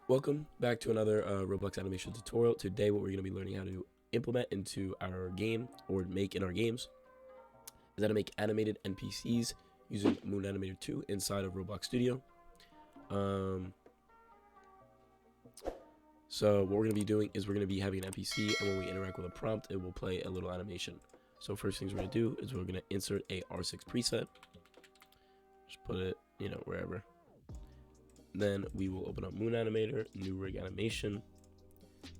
Welcome back to another Roblox animation tutorial. Today what we're going to be learning how to implement into our game or make in our games is how to make animated NPCs using Moon Animator 2 inside of Roblox Studio. So what we're going to be doing is we're going to be having an NPC, and when we interact with a prompt, it will play a little animation. So first things we're going to do is we're going to insert a R6 preset. Just put it, wherever. Then we will open up Moon Animator, new rig animation.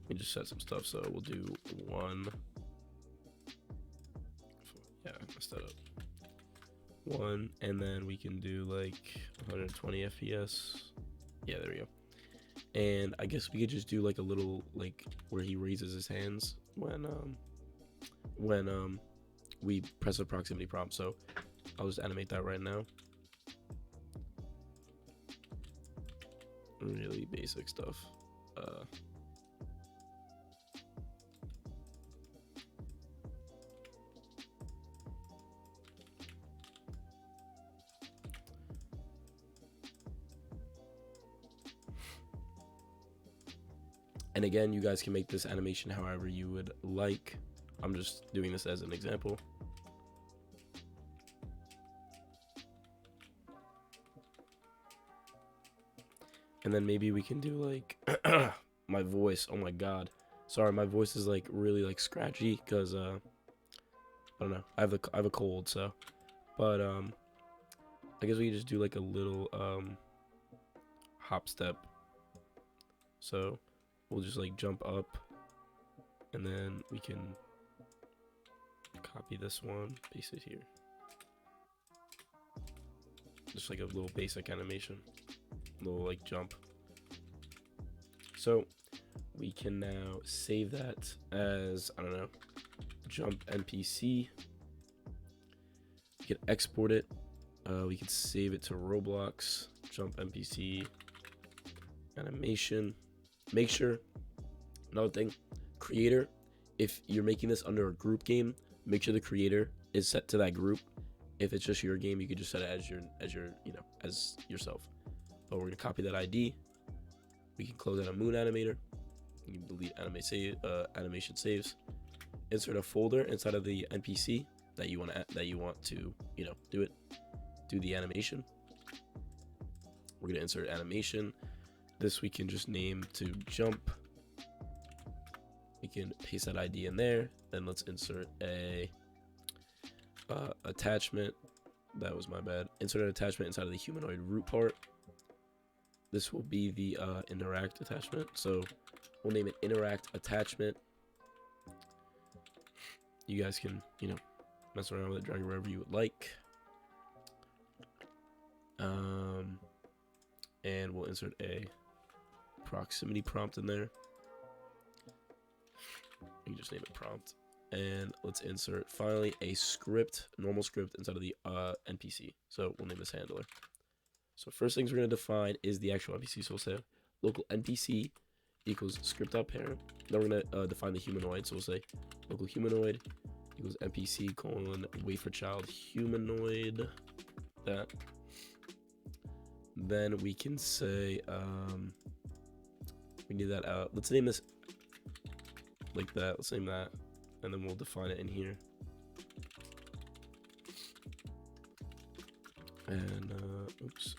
We just set some stuff, so we'll do 1. Yeah, I messed that up. 1, and then we can do like 120 FPS. Yeah, there we go. And I guess we could just do like a little like where he raises his hands when we press a proximity prompt. So I'll just animate that right now. Really basic stuff. And again, you guys can make this animation however you would like. I'm just doing this as an example. And then maybe we can do like my voice. Oh my god, sorry, my voice is like really like scratchy because I don't know, I have a cold. So but I guess we can just do like a little hop step. So we'll just like jump up, and then we can copy this one, paste it here. Just like a little basic animation, little like jump. So we can now save that as, I don't know, jump NPC. We can export it. We can save it to Roblox jump NPC animation. Make sure, another thing, creator, if you're making this under a group game, make sure the creator is set to that group. If it's just your game, you could just set it as yourself. But we're gonna copy that ID. We can close out a Moon Animator. You can delete animation saves. Insert a folder inside of the NPC that you want to do the animation. We're gonna insert animation. This we can just name to jump. We can paste that ID in there. Then let's insert a attachment. That was my bad. Insert an attachment inside of the humanoid root part. This will be the interact attachment. So we'll name it interact attachment. You guys can, mess around with it, drag it wherever you would like. And we'll insert a proximity prompt in there. You can just name it prompt. And let's insert finally a script, normal script inside of the NPC. So we'll name this handler. So first things we're going to define is the actual NPC. So we'll say local NPC equals script.parent. Then we're going to define the humanoid. So we'll say local humanoid equals NPC colon wait for child humanoid. That. Then we can say we need that out. Let's name this like that. Let's name that, and then we'll define it in here. And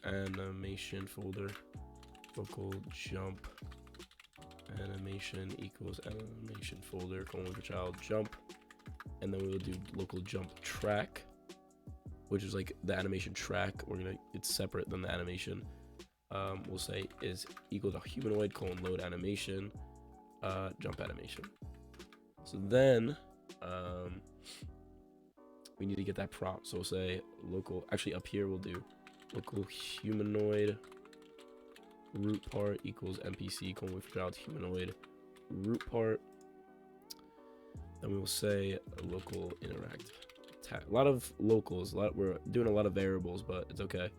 animation folder local jump animation equals animation folder colon for child jump, and then we'll do local jump track, which is like the animation track. It's separate than the animation. We'll say is equal to humanoid colon load animation jump animation. So then we need to get that prompt. So we'll say local, actually up here we'll do local humanoid root part equals NPC colon wait for child humanoid root part. Then we will say local interact. A lot of locals, we're doing a lot of variables, but it's okay.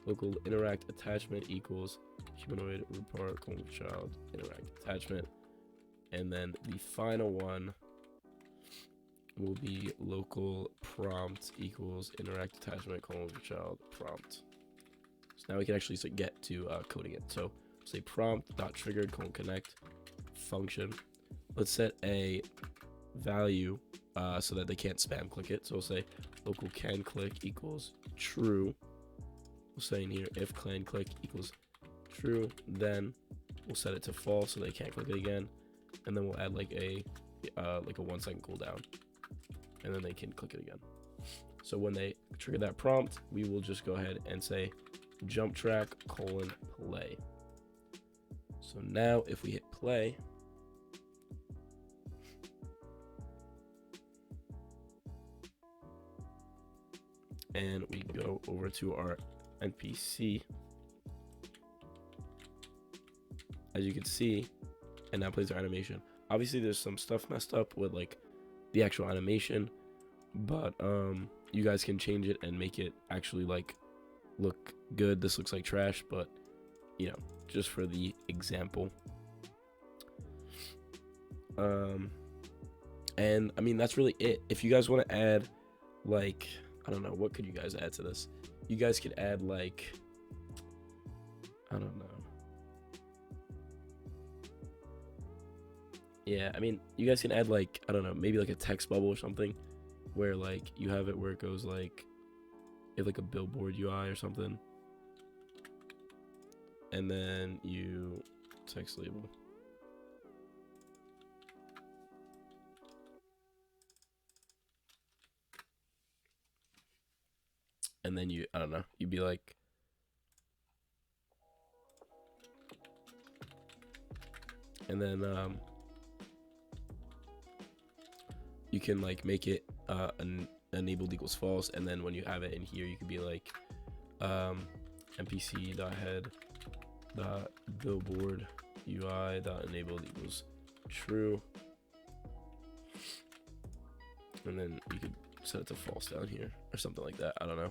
Local interact attachment equals humanoid root part colon wait for child interact attachment. And then the final one will be local prompt equals interact attachment colon for child prompt. So now we can actually get to coding it. So say prompt dot triggered connect function. Let's set a value so that they can't spam click it. So we'll say local can click equals true. We'll say in here if can click equals true, then we'll set it to false so they can't click it again, and then we'll add like a 1 second cooldown, and then they can click it again. So when they trigger that prompt, we will just go ahead and say jump track play. So now if we hit play, and we go over to our NPC, as you can see, and now plays our animation. Obviously there's some stuff messed up with like the actual animation, but you guys can change it and make it actually like look good. This looks like trash, but you know, just for the example. And I mean, that's really it. If you guys want to add, like, I don't know, what could you guys add to this? You guys could add like, I don't know. Yeah, I mean, you guys can add like, I don't know, maybe like a text bubble or something, where like you have it where it goes like, you have like a billboard UI or something, and then you text label. And then you, I don't know, you'd be like, and then you can like make it enabled equals false, and then when you have it in here, you could be like npc.head.billboard UI.enabled equals true, and then you could set it to false down here or something like that. I don't know.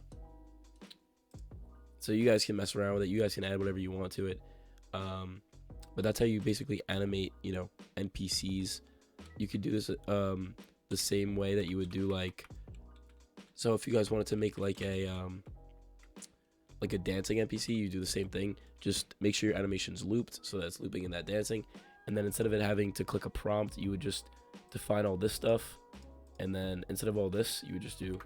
So you guys can mess around with it. You guys can add whatever you want to it. But that's how you basically animate, you know, NPCs. You could do this the same way that you would do like, so if you guys wanted to make like a dancing NPC, you do the same thing. Just make sure your animation's looped so that it's looping in that dancing. And then instead of it having to click a prompt, you would just define all this stuff. And then instead of all this, you would just do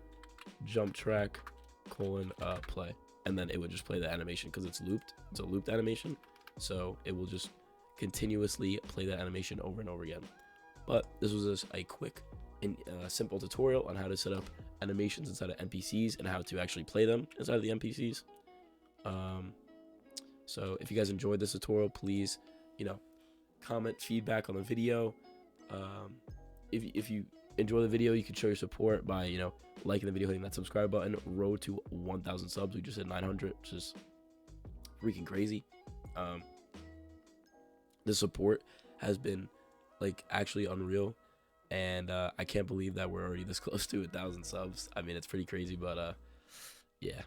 jump track play. And then it would just play the animation because it's looped. It's a looped animation. So it will just continuously play that animation over and over again. But this was just a quick and simple tutorial on how to set up animations inside of NPCs and how to actually play them inside of the NPCs. So if you guys enjoyed this tutorial, please, you know, comment feedback on the video. If you enjoy the video, you can show your support by, you know, liking the video, hitting that subscribe button. Road to 1,000 subs. We just hit 900, which is freaking crazy. The support has been like actually unreal, and I can't believe that we're already this close to 1,000 subs. I mean, it's pretty crazy, but yeah,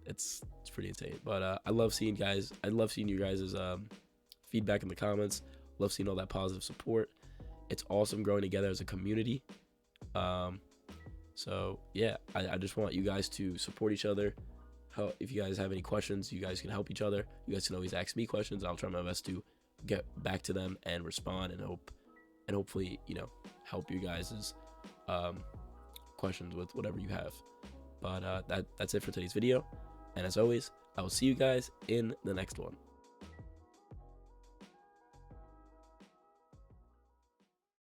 it's pretty insane. But I love seeing you guys' feedback in the comments. Love seeing all that positive support. It's awesome growing together as a community. So yeah, I just want you guys to support each other. If you guys have any questions, you guys can help each other. You guys can always ask me questions. I'll try my best to get back to them and respond, and hopefully, you know, help you guys' questions with whatever you have. But that's it for today's video, and as always, I will see you guys in the next one.